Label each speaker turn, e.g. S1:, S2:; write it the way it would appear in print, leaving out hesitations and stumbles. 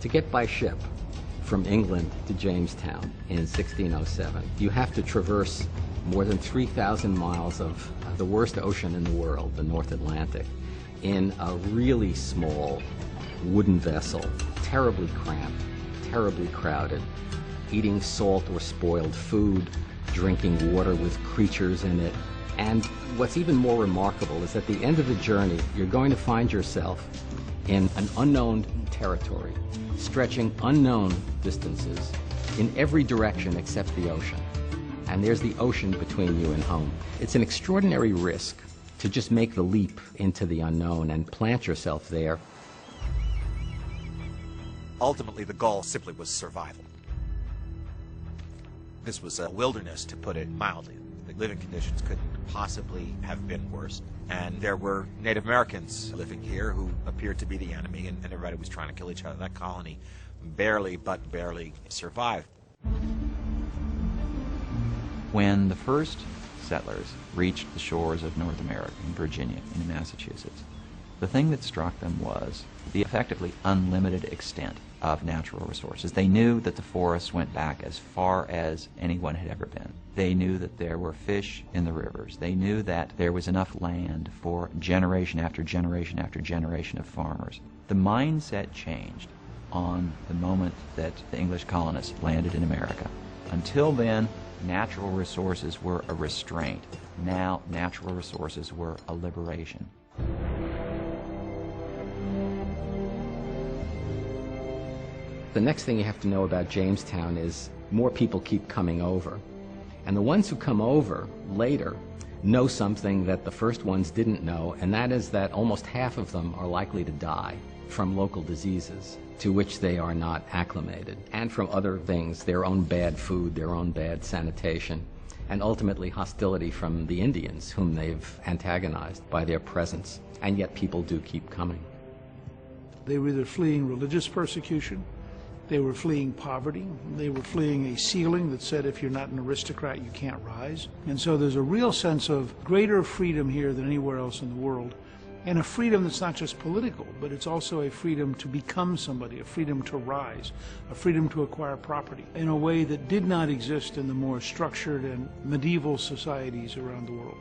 S1: To get by ship from England to Jamestown in 1607, you have to traverse more than 3,000 miles of the worst ocean in the world, the North Atlantic, in a really small wooden vessel, terribly cramped, terribly crowded, eating salt or spoiled food, drinking water with creatures in it. And what's even more remarkable is at the end of the journey, you're going to find yourself in an unknown territory, stretching unknown distances in every direction except the ocean. And there's the ocean between you and home. It's an extraordinary risk to just make the leap into the unknown and plant yourself there.
S2: Ultimately, the goal simply was survival. This was a wilderness, to put it mildly. The living conditions couldn't possibly have been worse. And there were Native Americans living here who appeared to be the enemy, and everybody was trying to kill each other. That colony barely, but barely survived.
S3: When the first settlers reached the shores of North America, in Virginia, in Massachusetts, the thing that struck them was the effectively unlimited extent of natural resources. They knew that the forests went back as far as anyone had ever been. They knew that there were fish in the rivers. They knew that there was enough land for generation after generation after generation of farmers. The mindset changed on the moment that the English colonists landed in America. Until then, natural resources were a restraint. Now, natural resources were a liberation.
S1: The next thing you have to know about Jamestown is more people keep coming over. And the ones who come over later know something that the first ones didn't know, and that is that almost half of them are likely to die from local diseases to which they are not acclimated, and from other things, their own bad food, their own bad sanitation, and ultimately hostility from the Indians, whom they've antagonized by their presence. And yet people do keep coming.
S4: They were either fleeing religious persecution, they were fleeing poverty, they were fleeing a ceiling that said if you're not an aristocrat you can't rise. And so there's a real sense of greater freedom here than anywhere else in the world, and a freedom that's not just political, but it's also a freedom to become somebody, a freedom to rise, a freedom to acquire property in a way that did not exist in the more structured and medieval societies around the world.